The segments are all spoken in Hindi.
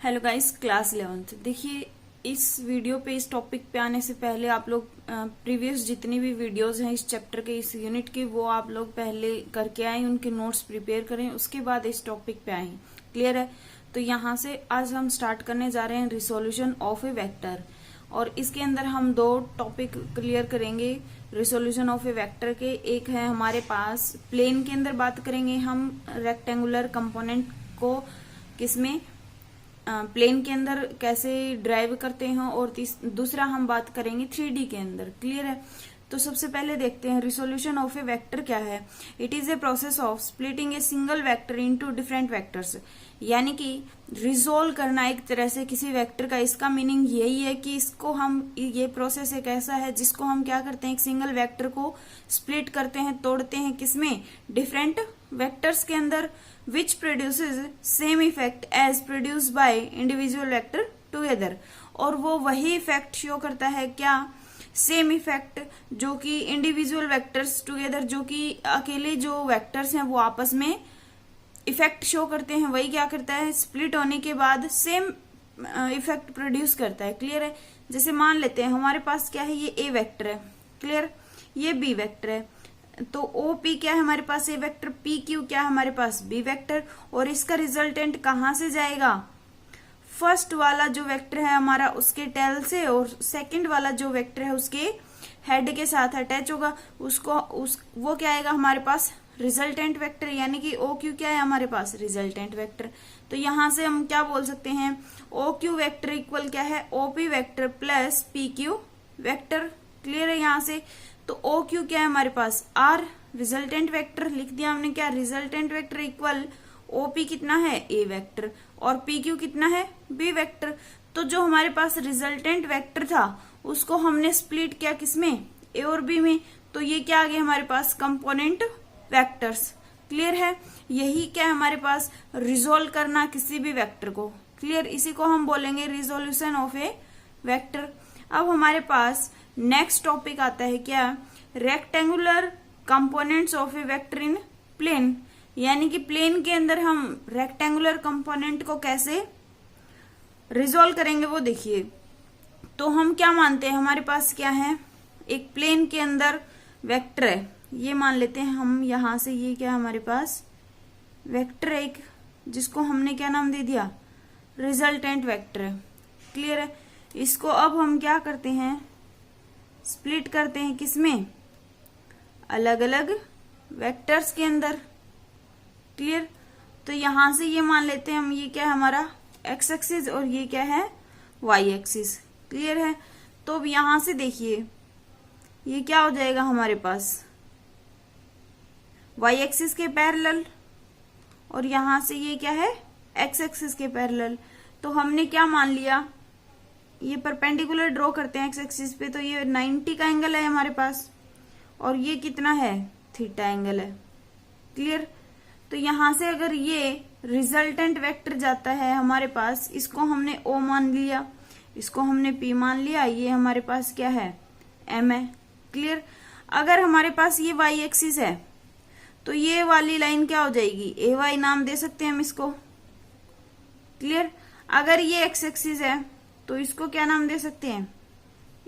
Hello guys, class 11th। देखिए, इस वीडियो पे इस टॉपिक पे आने से पहले आप लोग प्रीवियस जितनी भी वीडियोस हैं इस चैप्टर के, इस यूनिट के, वो आप लोग पहले करके आए, उनके नोट्स प्रिपेयर करें, उसके बाद इस टॉपिक पे आए। क्लियर है? तो यहाँ से आज हम स्टार्ट करने जा रहे हैं रिसोल्यूशन ऑफ ए वेक्टर, और इसके अंदर हम दो टॉपिक क्लियर करेंगे रिसोल्यूशन ऑफ ए वेक्टर के। एक है हमारे पास प्लेन के अंदर बात करेंगे हम रेक्टेंगुलर कंपोनेंट को किसमें प्लेन के अंदर कैसे ड्राइव करते हैं, और दूसरा हम बात करेंगे 3D के अंदर। क्लियर है? तो सबसे पहले देखते हैं रिसोल्यूशन ऑफ ए वेक्टर क्या है। It is a process of splitting a single vector into different vectors, यानी कि रिजोल्व करना एक तरह से किसी वेक्टर का। इसका मीनिंग यही है कि इसको हम, ये प्रोसेस एक ऐसा है जिसको हम क्या करते हैं, एक सिंगल वेक्टर को स्प्लिट करते हैं, तोड़ते हैं किसमें, डिफरेंट वेक्टर्स के अंदर, which produces same effect as produced by individual vector together। और वो वही इफेक्ट शो करता है क्या, सेम इफेक्ट जो कि इंडिविजुअल वेक्टर्स टुगेदर, जो कि अकेले जो वेक्टर्स हैं वो आपस में इफेक्ट शो करते हैं, वही क्या करता है, स्प्लिट होने के बाद सेम इफेक्ट प्रोड्यूस करता है। क्लियर है? जैसे मान लेते हैं हमारे पास क्या है, ये ए वेक्टर है, क्लियर, ये बी वेक्टर है, तो ओ पी क्या है हमारे पास, ए वेक्टर, पी क्यू क्या है हमारे पास, बी वेक्टर। और इसका रिजल्टेंट कहां से जाएगा, फर्स्ट वाला जो वेक्टर है हमारा उसके टेल से, और सेकंड वाला जो वेक्टर है उसके हेड के साथ अटैच होगा, वो क्या आएगा हमारे पास, रिजल्टेंट वेक्टर, यानी कि ओ क्यू क्या है हमारे पास, रिजल्टेंट वेक्टर। तो यहां से हम क्या बोल सकते हैं, ओ क्यू वेक्टर इक्वल क्या है, OP vector plus P Q vector. Clear है? यहां से तो ओ क्यू क्या है हमारे पास, आर, रिजल्टेंट वेक्टर लिख दिया हमने क्या, रिजल्टेंट वेक्टर इक्वल ओपी कितना है, ए वेक्टर, और पी क्यू कितना है, बी वेक्टर। तो जो हमारे पास रिजल्टेंट वेक्टर था उसको हमने स्प्लिट किया किसमें, ए और बी में, तो ये क्या आ गया हमारे पास, कंपोनेंट वेक्टर्स। क्लियर है? यही क्या है हमारे पास, रिजोल्व करना किसी भी वेक्टर को। क्लियर? इसी को हम बोलेंगे रिजोल्यूशन ऑफ ए वेक्टर। अब हमारे पास नेक्स्ट टॉपिक आता है क्या, rectangular components of a vector in plane, यानी कि प्लेन के अंदर हम रेक्टेंगुलर कंपोनेंट को कैसे रिजोल्व करेंगे वो देखिए। तो हम क्या मानते हैं, हमारे पास क्या है, एक प्लेन के अंदर वेक्टर है, ये मान लेते हैं हम यहां से, ये क्या हमारे पास वेक्टर है एक, जिसको हमने क्या नाम दे दिया, रिजल्टेंट वेक्टर है। क्लियर है? इसको अब हम क्या करते हैं, स्प्लिट करते हैं किसमें, अलग अलग वेक्टर्स के अंदर। क्लियर? तो यहां से ये मान लेते हैं हम, ये क्या है हमारा एक्स एक्सिस, और ये क्या है वाई एक्सिस। क्लियर है? तो अब यहां से देखिए ये क्या हो जाएगा हमारे पास, वाई एक्सिस के पैरेलल, और यहां से ये क्या है, एक्स एक्सिस के पैरेलल। तो हमने क्या मान लिया, ये परपेंडिकुलर ड्रॉ करते हैं एक्स एक्सिस पे, तो ये 90 का एंगल है हमारे पास, और ये कितना है, थीटा एंगल है। क्लियर? तो यहां से अगर ये रिजल्टेंट वेक्टर जाता है हमारे पास, इसको हमने ओ मान लिया, इसको हमने पी मान लिया, ये हमारे पास क्या है, एम है। क्लियर? अगर हमारे पास ये वाई एक्सिस है तो ये वाली लाइन क्या हो जाएगी, ए वाई नाम दे सकते हैं हम इसको। क्लियर? अगर ये एक्स एक्सिस है तो इसको क्या नाम दे सकते हैं,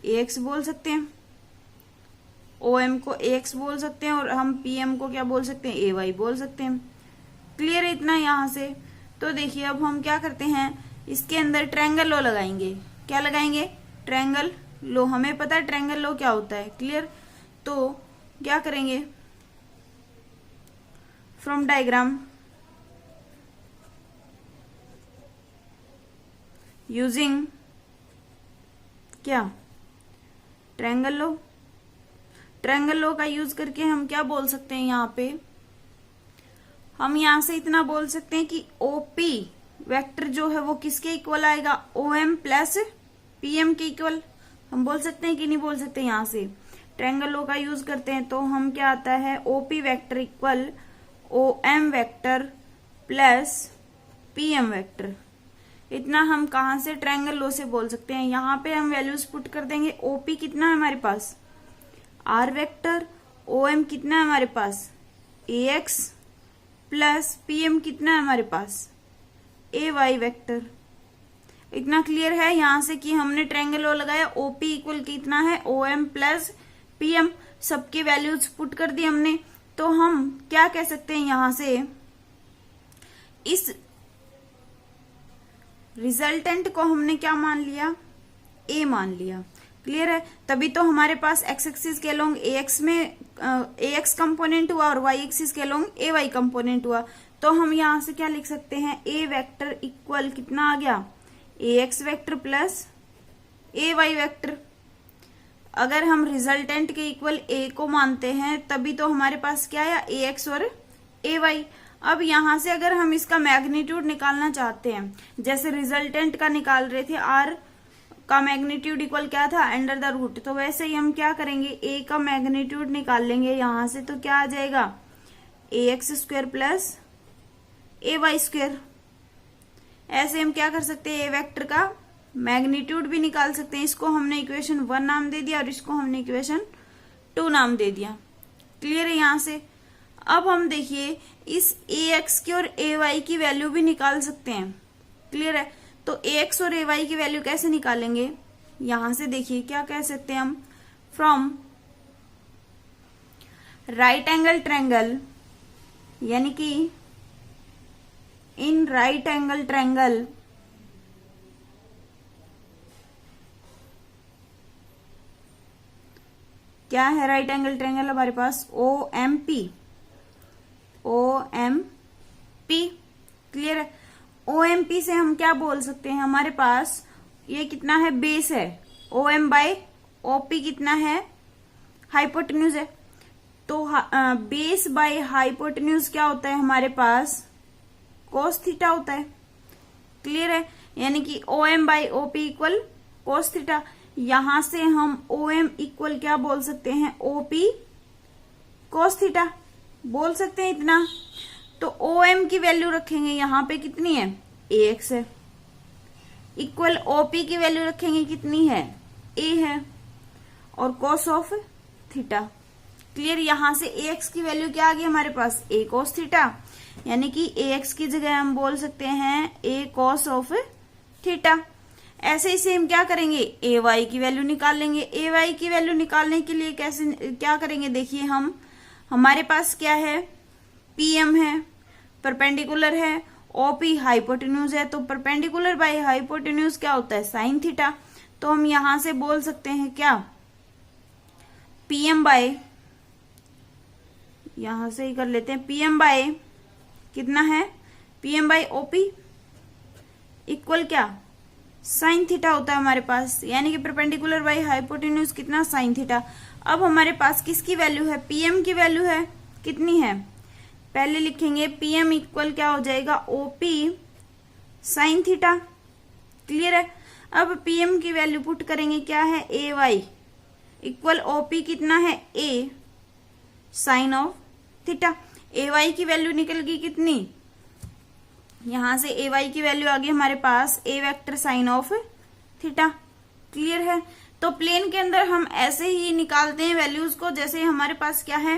ए एक्स बोल सकते हैं, ओ एम को ए एक्स बोल सकते हैं, और हम पी एम को क्या बोल सकते हैं, ए वाई बोल सकते हैं। क्लियर है इतना यहां से? तो देखिए अब हम क्या करते हैं, इसके अंदर ट्रायंगल लॉ लगाएंगे। क्या लगाएंगे, ट्रायंगल लॉ। हमें पता है ट्रायंगल लॉ क्या होता है। क्लियर? तो क्या करेंगे, फ्रॉम डायग्राम यूजिंग क्या, ट्रायंगल लॉ। ट्रायंगल लॉ का यूज करके हम क्या बोल सकते हैं, यहाँ पे हम यहां से इतना बोल सकते हैं कि ओपी वेक्टर जो है वो किसके इक्वल आएगा, ओ एम प्लस पीएम के इक्वल। हम बोल सकते हैं कि नहीं बोल सकते, यहां से ट्रायंगल लॉ का यूज करते हैं तो हम क्या आता है, OP vector equal O M vector plus PM vector. इतना हम कहां से, ट्रायंगल लॉ से बोल सकते हैं। यहां पे हम वैल्यूज पुट कर देंगे, ओपी कितना है हमारे पास, आर वेक्टर, ओ एम कितना है हमारे पास, ए एक्स, प्लस पीएम कितना है हमारे पास, ए वाई वेक्टर। इतना क्लियर है यहां से कि हमने ट्रायंगल ओ लगाया, ओपी इक्वल कितना है, O M plus P M, सबकी वैल्यूज पुट कर दी हमने। तो हम क्या कह सकते हैं यहां से, इस रिजल्टेंट को हमने क्या मान लिया, ए मान लिया। क्लियर है, तभी तो हमारे पास एक्स एक्सिस के अलोंग ए एक्स में ए एक्स कंपोनेंट हुआ और वाई एक्सिस के अलोंग ए वाई कंपोनेंट हुआ। तो हम यहां से क्या लिख सकते हैं, ए वेक्टर इक्वल कितना आ गया, ए x vector plus A Y vector. अगर हम रिजल्टेंट के इक्वल ए को मानते हैं तभी तो हमारे पास क्या आया, ए एक्स और ए वाई। अब यहां से अगर हम इसका मैग्नीट्यूड निकालना चाहते हैं, जैसे रिजल्टेंट का निकाल रहे थे, आर का मैग्नीट्यूड इक्वल क्या था, अंडर द रूट, तो वैसे ही हम क्या करेंगे, ए का मैग्नीट्यूड निकाल लेंगे यहां से। तो क्या आ जाएगा, ए X square plus A Y square. ऐसे हम क्या कर सकते हैं, ए वेक्टर का मैग्नीट्यूड भी निकाल सकते हैं। इसको हमने इक्वेशन 1 नाम दे दिया और इसको हमने इक्वेशन 2 नाम दे दिया। क्लियर है यहां से। अब हम देखिए इस ए एक्स की और ए वाई की वैल्यू भी निकाल सकते हैं। क्लियर है, तो ए एक्स और ए वाई की वैल्यू कैसे निकालेंगे, यहां से देखिए क्या कह सकते हैं हम, फ्रॉम राइट एंगल ट्रायंगल, यानी कि इन राइट एंगल ट्रायंगल क्या है, राइट एंगल ट्रायंगल हमारे पास O M P, O M P. Clear है, ओ एम पी से हम क्या बोल सकते हैं, हमारे पास ये कितना है, बेस है, O M by O P कितना है, हाइपोटेन्यूज है। तो बेस बाय हाइपोटेन्यूज क्या होता है हमारे पास, कोस थीटा होता है। क्लियर है, यानी कि O M by O P equal cos theta. यहां से हम ओ एम इक्वल क्या बोल सकते हैं, ओ पी कोस थीटा बोल सकते हैं इतना। तो ओ एम की वैल्यू रखेंगे यहां पे कितनी है, ए एक्स है, इक्वल ओ पी की वैल्यू रखेंगे कितनी है, ए है, और कोस ऑफ थीटा। क्लियर, यहां से ए एक्स की वैल्यू क्या आ गई हमारे पास, ए कोस थीटा, यानी कि ए एक्स की जगह हम बोल सकते हैं ए कोस ऑफ थीटा। ऐसे ही सेम क्या करेंगे, ए वाई की वैल्यू निकाल लेंगे। ए वाई की वैल्यू निकालने के लिए कैसे क्या करेंगे, देखिए हम हमारे पास क्या है, पी एम है, परपेंडिकुलर है, ओपी हाइपोटेन्यूज है, तो परपेंडिकुलर बाय हाइपोटेन्यूज क्या होता है, साइन थीटा। तो हम यहां से बोल सकते हैं क्या, पीएम बाय, यहां से ही कर लेते हैं, पीएम बाय कितना है, पीएम बाय ओपी इक्वल क्या, साइन थीटा होता है हमारे पास, यानी कि परपेंडिकुलर बाय हाइपोटेन्यूज कितना, साइन थीटा। अब हमारे पास किसकी वैल्यू है, पीएम की वैल्यू है, कितनी है, पहले लिखेंगे पीएम इक्वल क्या हो जाएगा, ओपी साइन थीटा। क्लियर है, अब पीएम की वैल्यू पुट करेंगे, क्या है, ए वाई इक्वल ओपी कितना है, A sine of theta. A Y की वैल्यू निकल गई कितनी, यहां से ए वाई की वैल्यू आ गई हमारे पास A vector sine of theta. Clear है, तो प्लेन के अंदर हम ऐसे ही निकालते हैं वैल्यूज को, जैसे हमारे पास क्या है,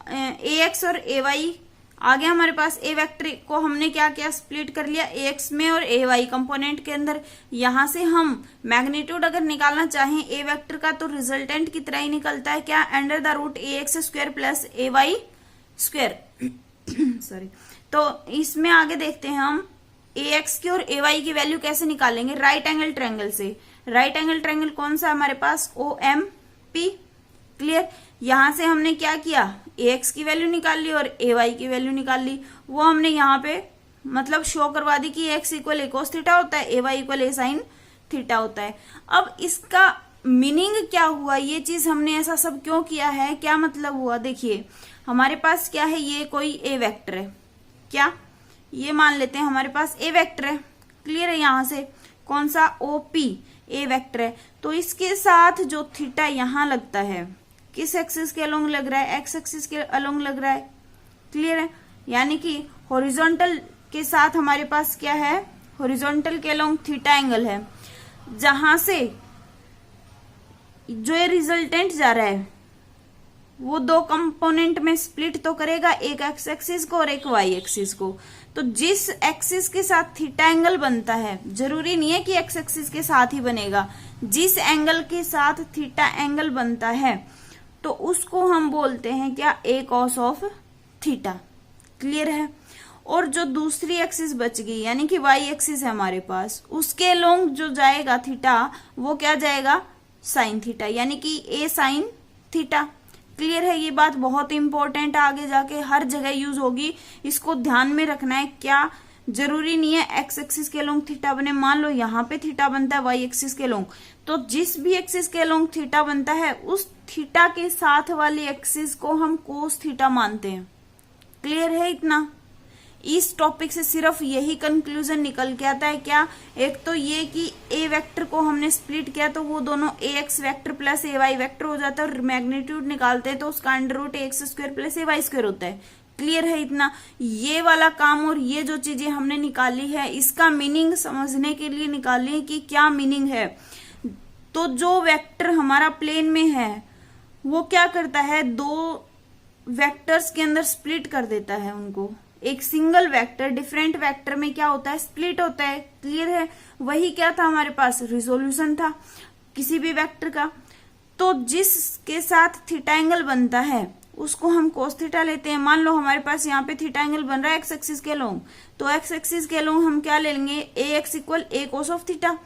ए एक्स और ए वाई आ गया हमारे पास। ए वेक्टर को हमने क्या किया, स्प्लिट कर लिया ए एक्स में और ए वाई कंपोनेंट के अंदर। यहां से हम मैग्नीट्यूड अगर निकालना चाहें ए वेक्टर का, तो रिजल्टेंट की तरह ही निकलता है, क्या, under the root A X square plus A Y square sorry. तो इसमें आगे देखते हैं हम ए एक्स की और ए वाई की वैल्यू कैसे निकालेंगे, राइट एंगल ट्रायंगल से। राइट एंगल ट्रायंगल कौन सा हमारे पास, ओ एम पी। क्लियर, यहां से हमने क्या किया, ए एक्स की वैल्यू निकाल ली और ए वाई की वैल्यू निकाल ली। वो हमने यहाँ पे मतलब शो करवा दी कि x equal A cos theta होता है, ए वाई इक्वल ए साइन थीटा होता है। अब इसका मीनिंग क्या हुआ, ये चीज हमने ऐसा सब क्यों किया है, क्या मतलब हुआ, देखिए हमारे पास क्या है, ये कोई ए वेक्टर है, क्या, ये मान लेते हैं हमारे पास ए वेक्टर है। क्लियर है, यहां से कौन सा, ओपी ए वेक्टर है, तो इसके साथ जो थीटा यहां लगता है, किस एक्सिस के अलोंग लग रहा है, एक्स एक्सिस के अलोंग लग रहा है। क्लियर है, यानी कि हॉरिजॉन्टल के साथ हमारे पास क्या है, हॉरिजॉन्टल के अलोंग थीटा एंगल है, जहां से जो ये रिजल्टेंट जा रहा है वो दो कंपोनेंट में स्प्लिट तो करेगा, एक एक्स एक्सिस को और एक वाई एक्सिस को। तो जिस एक्सिस के साथ थीटा एंगल बनता है, जरूरी नहीं है कि एक्स एक्सिस के साथ ही बनेगा, जिस एंगल के साथ थीटा एंगल बनता है तो उसको हम बोलते हैं क्या, ए कॉस ऑफ थीटा। क्लियर है। और जो दूसरी एक्सिस बच गई यानी कि वाई एक्सिस है हमारे पास, उसके लोंग जो जाएगा थीटा वो क्या जाएगा, साइन थीटा, यानी कि ए साइन थीटा। क्लियर है। ये बात बहुत इंपॉर्टेंट है, आगे जाके हर जगह यूज होगी, इसको ध्यान में रखना है। क्या जरूरी नहीं है एक्स एक्सिस के लोंग थीटा बने, मान लो यहाँ पे थीटा बनता है वाई एक्सिस के लोंग, तो जिस भी एक्सिस के लोंग थीटा बनता है उस थीटा के साथ वाली एक्सिस को हम कोस थीटा मानते हैं। क्लियर है इतना। इस टॉपिक से सिर्फ यही कंक्लूजन निकल के आता है क्या, एक तो ये कि ए वेक्टर को हमने स्प्लिट किया तो वो दोनों ए x vector plus A Y vector हो जाता है, और मैग्नीट्यूड निकालते हैं तो उसका under root A X square plus A Y square होता है। क्लियर है इतना। ये वाला काम और ये जो चीजें हमने निकाली है इसका मीनिंग समझने के लिए निकाली है कि क्या मीनिंग है। तो जो वेक्टर हमारा प्लेन में है वो क्या करता है, दो वेक्टर्स के अंदर स्प्लिट कर देता है उनको। एक सिंगल वेक्टर डिफरेंट वेक्टर में क्या होता है, स्प्लिट होता है। क्लियर है। वही क्या था हमारे पास, रिजोल्यूशन था किसी भी वेक्टर का। तो जिसके साथ थीटा एंगल बनता है उसको हम कोस थीटा लेते हैं। मान लो हमारे पास यहाँ पे थीटा एंगल बन रहा है एक्स एक्सिस के लोंग, तो एक्स एक्सिस के लोंग हम क्या ले लेंगे, A X equal A cos of theta.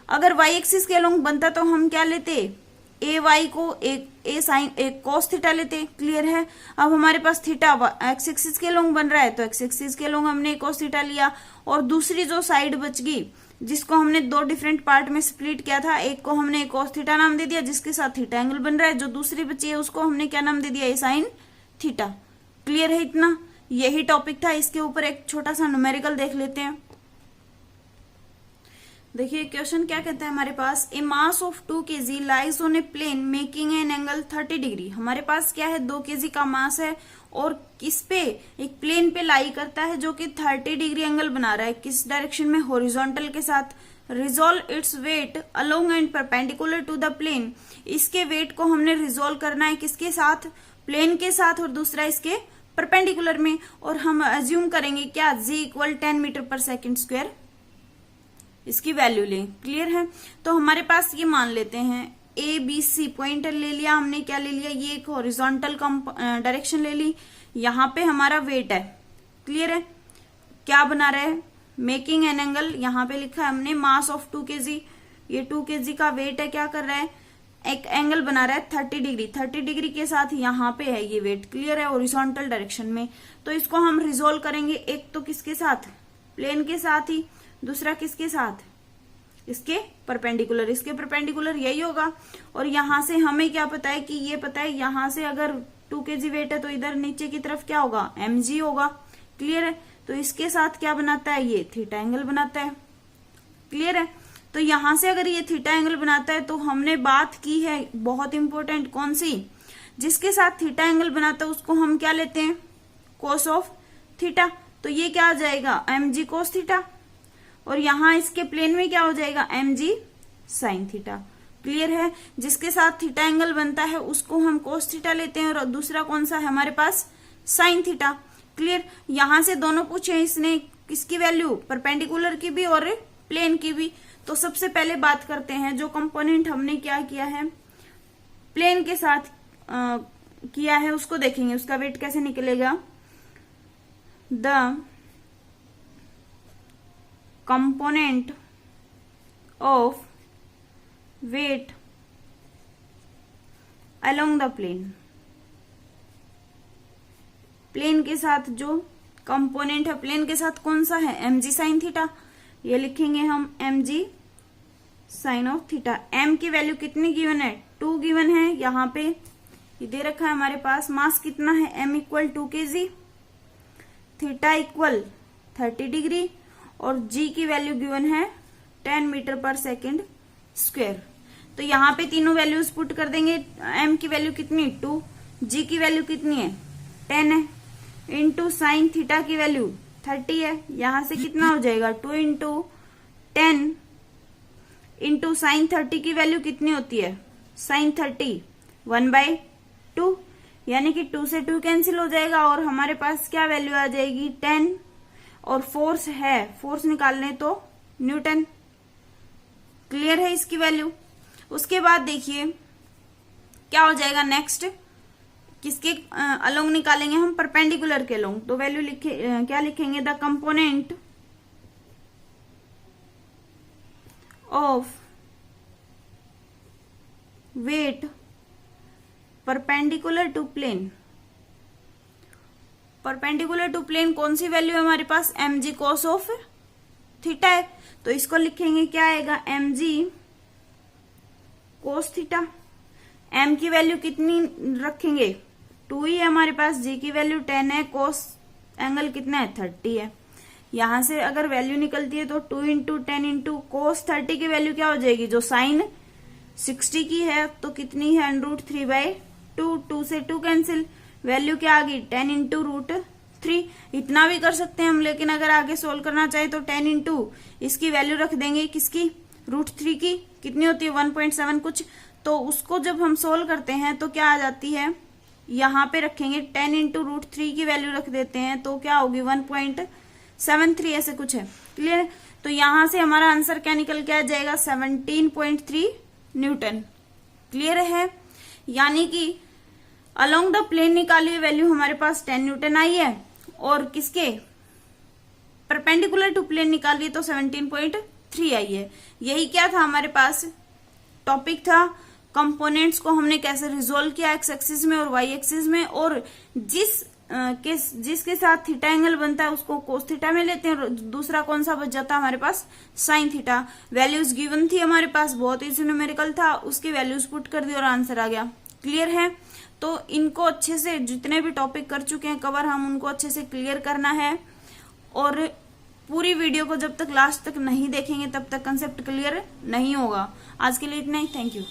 अगर वाई एक्सिस के लोंग बनता तो हम क्या लेते, ए वाई को ए साइन ए कोस थीटा लेते। क्लियर है। अब हमारे पास थीटा एक्स एक्सिस के लोंग बन रहा है तो एक्स एक्सिस के लोंग हमने कोस थीटा लिया, और दूसरी जो साइड बच गई जिसको हमने दो डिफरेंट पार्ट में स्प्लिट किया था, एक को हमने कोस थीटा नाम दे दिया जिसके साथ थीटा एंगल बन रहा है, जो दूसरी बची है उसको हमने क्या नाम दे दिया, ए साइन थीटा। क्लियर है इतना। यही टॉपिक था। इसके ऊपर एक छोटा सा न्यूमेरिकल देख लेते हैं। देखिए क्वेश्चन क्या कहता है हमारे पास, A mass of 2 kg lies on a plane making an angle 30 degree. हमारे पास क्या है, 2 kg का मास है और किस पे, एक प्लेन पे लाई करता है जो कि 30 डिग्री एंगल बना रहा है। किस डायरेक्शन में, हॉरिजॉन्टल के साथ। Resolve its weight along and perpendicular to the plane. इसके वेट को हमने रिजोल्व करना है किसके साथ, प्लेन के साथ, और दूसरा इसके परपेंडिकुलर में। और हम अज्यूम करेंगे क्या, g इक्वल 10 मीटर पर सेकेंड स्क्वायर इसकी वैल्यू लें। क्लियर है। तो हमारे पास ये मान लेते हैं ए बी सी पॉइंट ले लिया हमने, क्या ले लिया, ये एक हॉरिजॉन्टल डायरेक्शन ले ली। यहाँ पे हमारा वेट है। क्लियर है। क्या बना रहा है, मेकिंग एन एंगल, यहाँ पे लिखा है हमने मास ऑफ 2 kg, ये 2 kg का वेट है, क्या कर रहा है, एक एंगल बना रहा है 30 डिग्री। 30 डिग्री के साथ यहाँ पे है ये वेट। क्लियर है। हॉरिजॉन्टल डायरेक्शन में। तो इसको हम रिजोल्व करेंगे, एक तो किसके साथ, प्लेन के साथ ही, दूसरा किसके साथ, इसके परपेंडिकुलर। इसके परपेंडिकुलर यही होगा। और यहां से हमें क्या पता है कि ये पता है, यहां से अगर 2 kg वेट है तो इधर नीचे की तरफ क्या होगा, mg होगा। क्लियर है। तो इसके साथ क्या बनाता है, ये थीटा एंगल बनाता है। क्लियर है। तो यहां से अगर ये थीटा एंगल बनाता है तो हमने बात की है बहुत इंपॉर्टेंट, कौन सी, जिसके साथ थीटा एंगल बनाता है उसको हम क्या लेते हैं, कोस ऑफ थीटा। तो ये क्या आ जाएगा, mg कोस थीटा, और यहां इसके प्लेन में क्या हो जाएगा, mg साइन थीटा। क्लियर है। जिसके साथ थीटा एंगल बनता है उसको हम कोस थीटा लेते हैं, और दूसरा कौन सा है हमारे पास, साइन थीटा। क्लियर। यहां से दोनों पूछे इसने, किसकी वैल्यू, परपेंडिकुलर की भी और प्लेन की भी। तो सबसे पहले बात करते हैं, जो कंपोनेंट हमने क्या किया है, प्लेन के साथ किया है उसको देखेंगे, उसका वेट कैसे निकलेगा। The component of weight along the plane। Plane के साथ जो कंपोनेंट है, प्लेन के साथ कौन सा है, mg साइन थीटा। ये लिखेंगे हम mg sine of theta. m की वैल्यू कितनी गिवन है, 2 गिवन है। यहाँ पे ये दे रखा है हमारे पास। मास कितना है, m equal 2 kg, theta equal 30 degree, और g की वैल्यू गिवन है 10 मीटर पर सेकेंड स्क्वायर। तो यहाँ पे तीनों वैल्यूज पुट कर देंगे। m की वैल्यू कितनी, 2, g की वैल्यू कितनी है, 10 है, इंटू साइन थीटा की वैल्यू 30 है। यहां से कितना हो जाएगा, 2 इंटू 10 इंटू साइन 30 की वैल्यू कितनी होती है, साइन 30 1/2, यानी कि 2 से 2 कैंसिल हो जाएगा और हमारे पास क्या वैल्यू आ जाएगी, 10। और फोर्स है, फोर्स निकालने तो न्यूटन। क्लियर है इसकी वैल्यू। उसके बाद देखिए क्या हो जाएगा नेक्स्ट, किसके अलोंग निकालेंगे हम, परपेंडिकुलर के अलोंग। तो वैल्यू क्या लिखेंगे, the component of weight perpendicular to plane. Perpendicular to plane कौन सी वैल्यू है हमारे पास, mg cos ऑफ थीटा है। तो इसको लिखेंगे क्या आएगा, mg cos थीटा। m की वैल्यू कितनी रखेंगे, 2 ही है हमारे पास, g की वैल्यू 10 है, cos एंगल कितना है 30 है। यहां से अगर वैल्यू निकलती है तो 2 इंटू 10 इंटू cos 30 की वैल्यू क्या हो जाएगी, जो साइन 60 की है तो कितनी है, √3/2, 2 से 2 कैंसिल, वैल्यू क्या आ गई 10 इंटू √3। इतना भी कर सकते हैं हम, लेकिन अगर आगे सोल्व करना चाहे तो 10 इंटू इसकी वैल्यू रख देंगे, किसकी, √3 की, कितनी होती है 1.7 कुछ। तो उसको जब हम सोल्व करते हैं तो क्या आ जाती है, यहाँ पे रखेंगे 10 इंटू √3 की वैल्यू रख देते हैं तो क्या होगी 1.73 ऐसे कुछ है। क्लियर। तो यहां से हमारा आंसर क्या निकल के आ जाएगा, 17.3 न्यूटन। क्लियर है। यानी कि अलोंग द प्लेन निकाली हुई वैल्यू हमारे पास 10 न्यूटन आई है, और किसके परपेंडिकुलर टू प्लेन निकाली तो 17.3 आई है। यही क्या था हमारे पास टॉपिक था। कंपोनेंट्स को हमने कैसे रिजोल्व किया एक्स एक्सिस में और वाई एक्सिस में, और जिसके साथ थीटा एंगल बनता है उसको कोस थीटा में लेते हैं, और दूसरा कौन सा बच जाता है हमारे पास, साइन थीटा। वैल्यूज गिवन थी हमारे पास, बहुत इजी न्यूमेरिकल था, उसकी वैल्यूज पुट कर दी और आंसर आ गया। क्लियर है। तो इनको अच्छे से, जितने भी टॉपिक कर चुके हैं कवर हम, उनको अच्छे से क्लियर करना है, और पूरी वीडियो को जब तक लास्ट तक नहीं देखेंगे तब तक कंसेप्ट क्लियर नहीं होगा। आज के लिए इतना ही, थैंक यू।